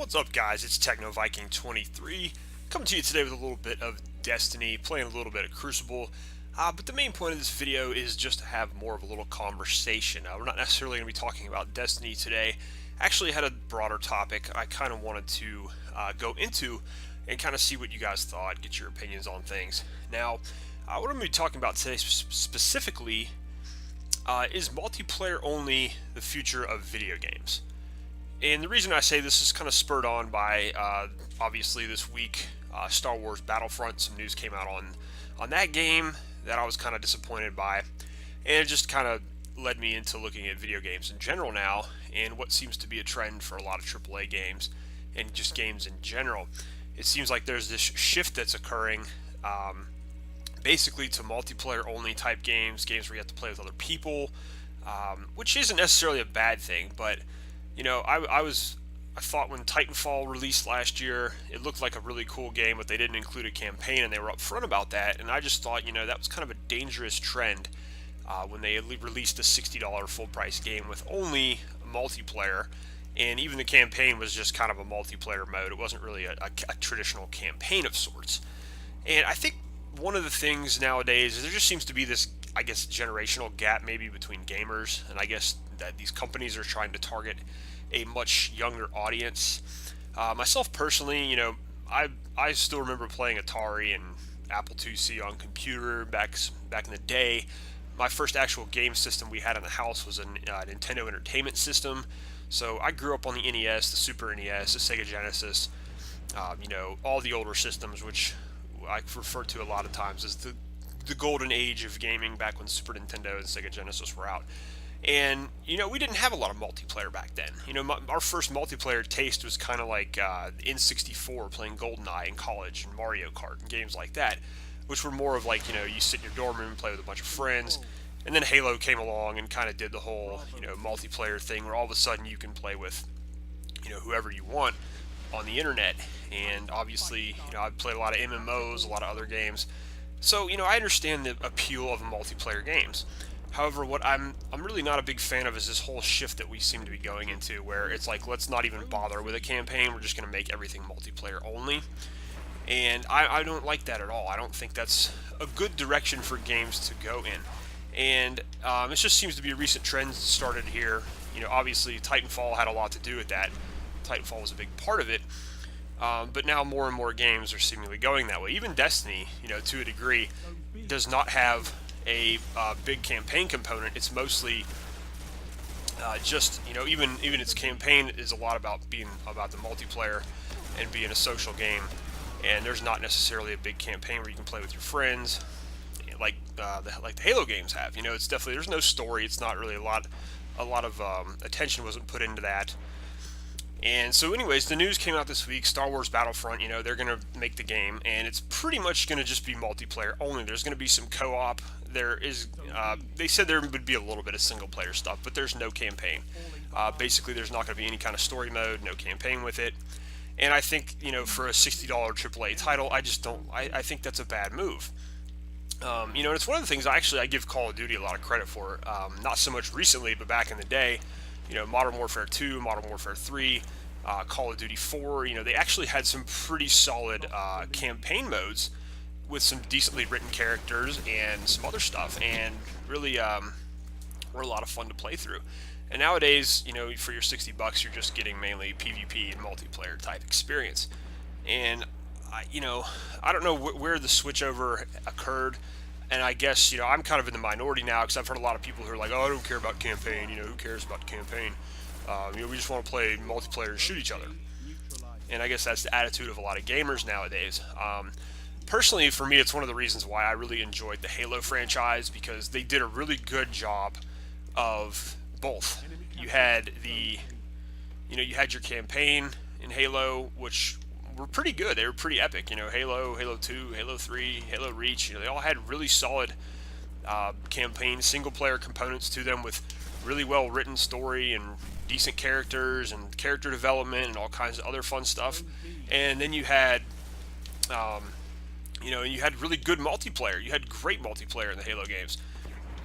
What's up, guys? It's TechnoViking23 coming to you today with a little bit of Destiny, playing a little bit of Crucible. But the main point of this video is just to have more of a little conversation. We're not necessarily going to be talking about Destiny today. Actually, I had a broader topic I kind of wanted to go into and kind of see what you guys thought, get your opinions on things. Now, what I'm going to be talking about today specifically is multiplayer only the future of video games. And the reason I say this is kind of spurred on by, obviously this week, Star Wars Battlefront. Some news came out on that game that I was kind of disappointed by. And it just kind of led me into looking at video games in general now, and what seems to be a trend for a lot of AAA games, and just games in general. It seems like there's this shift that's occurring, basically to multiplayer only type games where you have to play with other people, which isn't necessarily a bad thing, but you know, I thought when Titanfall released last year, it looked like a really cool game, but they didn't include a campaign, and they were upfront about that. And I just thought, you know, that was kind of a dangerous trend when they released a $60 full-price game with only multiplayer, and even the campaign was just kind of a multiplayer mode. It wasn't really a traditional campaign of sorts. And I think one of the things nowadays is there just seems to be this, I guess, generational gap maybe between gamers, and I guess that these companies are trying to target a much younger audience. Myself personally, you know, I still remember playing Atari and Apple IIc on computer back in the day. My first actual game system we had in the house was a Nintendo Entertainment System. So I grew up on the NES, the Super NES, the Sega Genesis, you know, all the older systems, which I refer to a lot of times as the golden age of gaming, back when Super Nintendo and Sega Genesis were out. And, you know, we didn't have a lot of multiplayer back then. You know, our first multiplayer taste was kind of like N64, playing GoldenEye in college, and Mario Kart, and games like that, which were more of like, you know, you sit in your dorm room and play with a bunch of friends. And then Halo came along and kind of did the whole, you know, multiplayer thing where all of a sudden you can play with, you know, whoever you want on the internet. And obviously, you know, I've played a lot of MMOs, a lot of other games. So, you know, I understand the appeal of multiplayer games. However, what I'm really not a big fan of is this whole shift that we seem to be going into, where it's like, let's not even bother with a campaign, we're just going to make everything multiplayer only. And I don't like that at all. I don't think that's a good direction for games to go in. And it just seems to be a recent trend started here. You know, obviously Titanfall had a lot to do with that. Titanfall was a big part of it. But now more and more games are seemingly going that way. Even Destiny, you know, to a degree, does not have a big campaign component. It's mostly just, you know, even its campaign is a lot about being about the multiplayer and being a social game, and there's not necessarily a big campaign where you can play with your friends like the Halo games have. You know, it's definitely, there's no story. It's not really a lot of attention wasn't put into that. And so anyways, the news came out this week, Star Wars Battlefront, you know, they're going to make the game, and it's pretty much going to just be multiplayer only. There's going to be some co-op. There is, they said there would be a little bit of single-player stuff, but there's no campaign. Basically, there's not going to be any kind of story mode, no campaign with it. And I think, you know, for a $60 AAA title, I think that's a bad move. You know, and it's one of the things I give Call of Duty a lot of credit for. Not so much recently, but back in the day. You know, Modern Warfare 2, Modern Warfare 3, Call of Duty 4, you know, they actually had some pretty solid campaign modes with some decently written characters and some other stuff, and really were a lot of fun to play through. And nowadays, you know, for your $60, you're just getting mainly PvP and multiplayer type experience. And, you know, I don't know where the switchover occurred. And I guess, you know, I'm kind of in the minority now, because I've heard a lot of people who are like, oh, I don't care about campaign, you know, who cares about campaign? You know, we just want to play multiplayer and shoot each other. And I guess that's the attitude of a lot of gamers nowadays. Personally, for me, it's one of the reasons why I really enjoyed the Halo franchise, because they did a really good job of both. You had you had your campaign in Halo, which were pretty good. They were pretty epic. You know, Halo, Halo 2, Halo 3, Halo Reach, you know, they all had really solid campaign, single-player components to them with really well-written story and decent characters and character development and all kinds of other fun stuff. And then you had, you know, you had really good multiplayer. You had great multiplayer in the Halo games.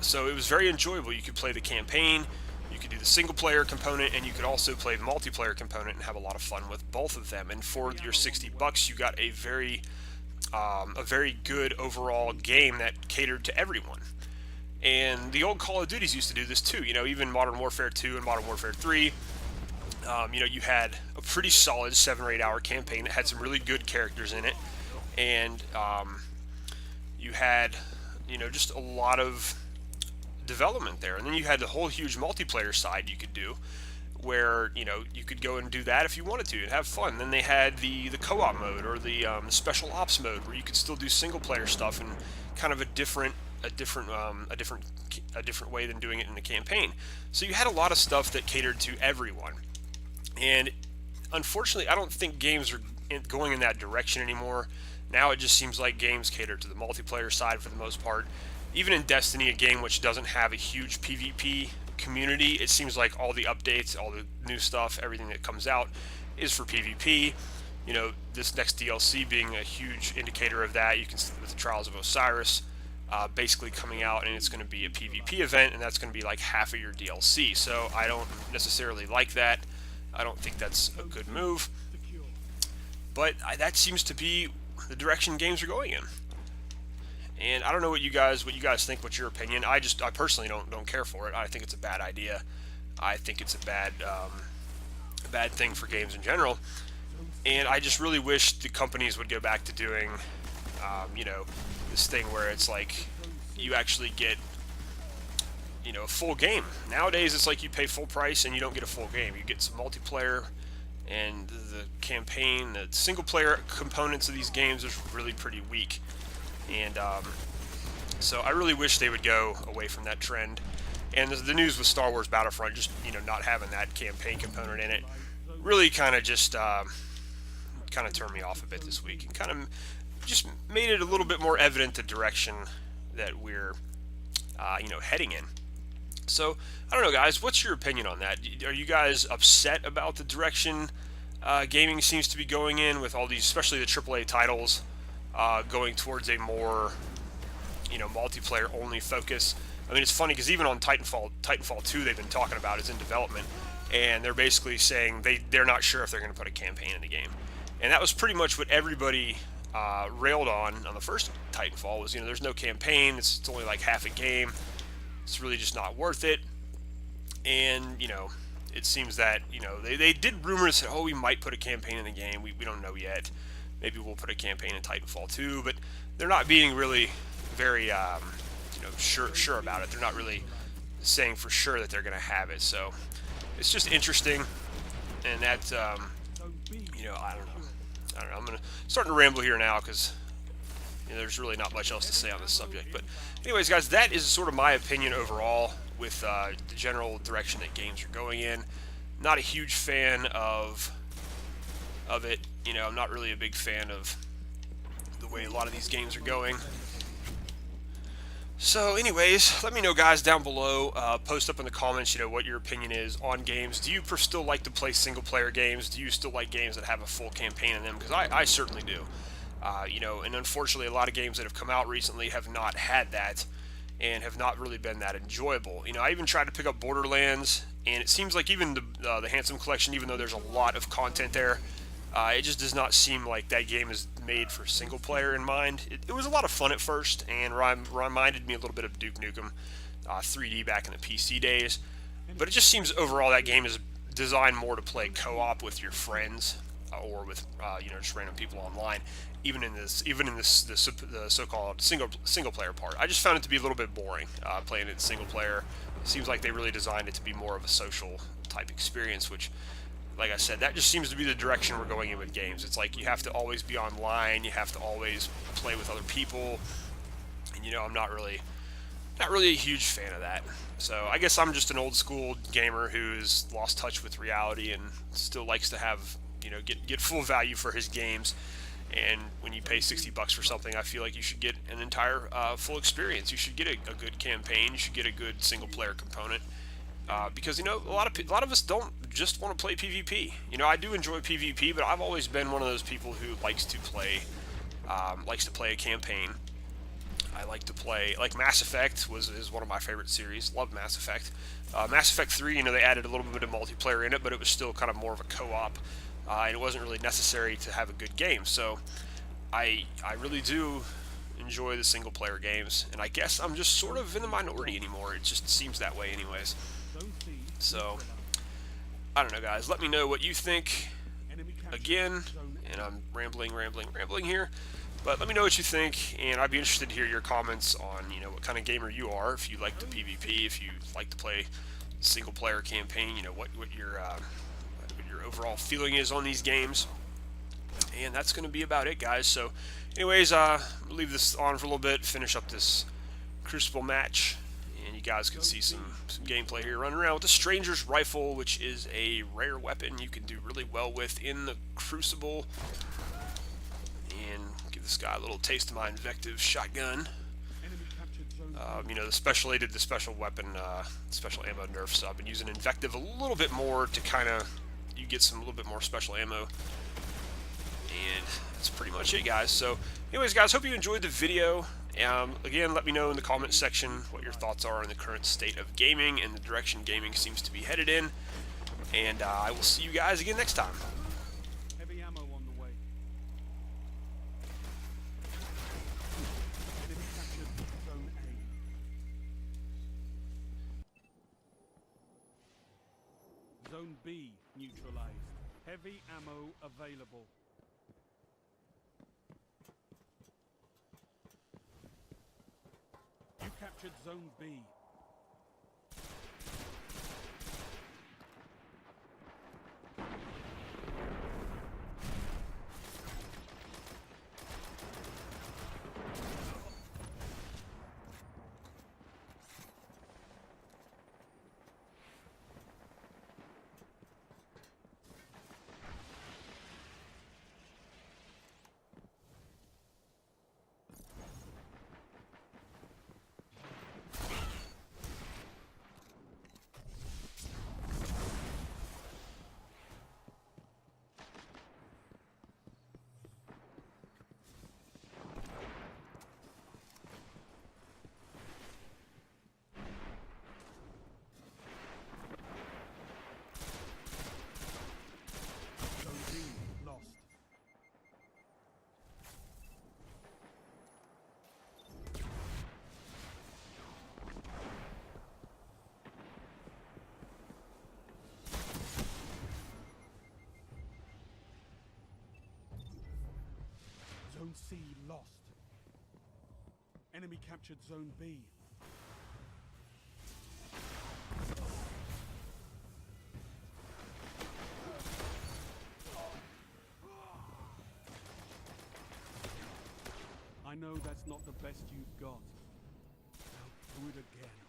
So it was very enjoyable. You could play the campaign, you could do the single player component, and you could also play the multiplayer component and have a lot of fun with both of them. And for your $60, you got a very good overall game that catered to everyone. And the old Call of Duties used to do this too. You know, even Modern Warfare 2 and Modern Warfare 3. You know, you had a pretty solid 7 or 8 hour campaign that had some really good characters in it, and you had, you know, just a lot of development there. And then you had the whole huge multiplayer side you could do, where, you know, you could go and do that if you wanted to and have fun. And then they had the co-op mode, or the special ops mode, where you could still do single player stuff in kind of a different way than doing it in the campaign. So you had a lot of stuff that catered to everyone. And unfortunately, I don't think games are going in that direction anymore. Now it just seems like games cater to the multiplayer side for the most part. Even in Destiny, a game which doesn't have a huge PvP community, it seems like all the updates, all the new stuff, everything that comes out is for PvP. You know, this next DLC being a huge indicator of that. You can see with the Trials of Osiris basically coming out, and it's going to be a PvP event, and that's going to be like half of your DLC. So I don't necessarily like that. I don't think that's a good move, but that seems to be the direction games are going in. And I don't know what you guys think. What's your opinion? I personally don't care for it. I think it's a bad idea. I think it's a bad thing for games in general. And I just really wish the companies would go back to doing, you know, this thing where it's like you actually get, you know, a full game. Nowadays it's like you pay full price and you don't get a full game. You get some multiplayer, and the campaign, the single player components of these games is really pretty weak. And so I really wish they would go away from that trend. And the news with Star Wars Battlefront, just, you know, not having that campaign component in it, really kind of just turned me off a bit this week, and kind of just made it a little bit more evident the direction that we're you know, heading in. So, I don't know, guys, what's your opinion on that? Are you guys upset about the direction gaming seems to be going in, with all these, especially the AAA titles, going towards a more, you know, multiplayer only focus? I mean, it's funny because even on Titanfall 2, they've been talking about is in development, and they're basically saying they're not sure if they're going to put a campaign in the game. And that was pretty much what everybody railed on the first Titanfall, was, you know, there's no campaign, it's only like half a game. It's really just not worth it. And, you know, it seems that, you know, they did rumors that, oh, we might put a campaign in the game. We don't know yet. Maybe we'll put a campaign in Titanfall 2, but they're not being really very, you know, sure about it. They're not really saying for sure that they're going to have it. So it's just interesting, and that, you know, I don't know. I'm starting to ramble here now because, you know, there's really not much else to say on this subject. But anyways, guys, that is sort of my opinion overall with the general direction that games are going in. Not a huge fan of it. You know, I'm not really a big fan of the way a lot of these games are going. So anyways, let me know, guys, down below. Post up in the comments, you know, what your opinion is on games. Do you still like to play single player games? Do you still like games that have a full campaign in them? Because I certainly do. You know, and unfortunately, a lot of games that have come out recently have not had that, and have not really been that enjoyable. You know, I even tried to pick up Borderlands, and it seems like even the Handsome Collection, even though there's a lot of content there, it just does not seem like that game is made for single player in mind. It was a lot of fun at first, and reminded me a little bit of Duke Nukem 3D back in the PC days. But it just seems overall that game is designed more to play co-op with your friends, or with you know, just random people online. Even in the so-called single player part, I just found it to be a little bit boring playing it single player. It seems like they really designed it to be more of a social type experience, which, like I said, that just seems to be the direction we're going in with games. It's like you have to always be online, you have to always play with other people, and, you know, I'm not really a huge fan of that. So I guess I'm just an old school gamer who's lost touch with reality and still likes to have, you know, get full value for his games. And when you pay $60 for something, I feel like you should get an entire full experience. You should get a good campaign. You should get a good single player component. Because, you know, a lot of us don't just want to play PvP. You know, I do enjoy PvP, but I've always been one of those people who likes to play a campaign. I like to play, like Mass Effect is one of my favorite series. Love Mass Effect. Mass Effect 3, they added a little bit of multiplayer in it, but it was still kind of more of a co-op, and it wasn't really necessary to have a good game. So I really do enjoy the single player games, and I guess I'm just sort of in the minority anymore. It just seems that way anyways. So I don't know, guys, let me know what you think. Again, and I'm rambling here, but let me know what you think, and I'd be interested to hear your comments on what kind of gamer you are. If you like the PvP, if you like to play single player campaign, what your overall feeling is on these games. And that's going to be about it, guys. So anyways, I'll leave this on for a little bit, finish up this Crucible match, and you guys can see some gameplay here. Running around with the Stranger's Rifle, which is a rare weapon you can do really well with in the Crucible. And give this guy a little taste of my Invective shotgun. The special weapon, special ammo nerf, so I've been using Invective a little bit more to kind of, you get some a little bit more special ammo. And that's pretty much it, guys. So anyways, guys, hope you enjoyed the video. Again, let me know in the comment section what your thoughts are on the current state of gaming and the direction gaming seems to be headed in. And I will see you guys again next time. Heavy ammo on the way. Enemy captured Zone A. Zone B neutralized. Heavy ammo available. You captured Zone B. Zone C lost. Enemy captured Zone B. I know that's not the best you've got. Now do it again.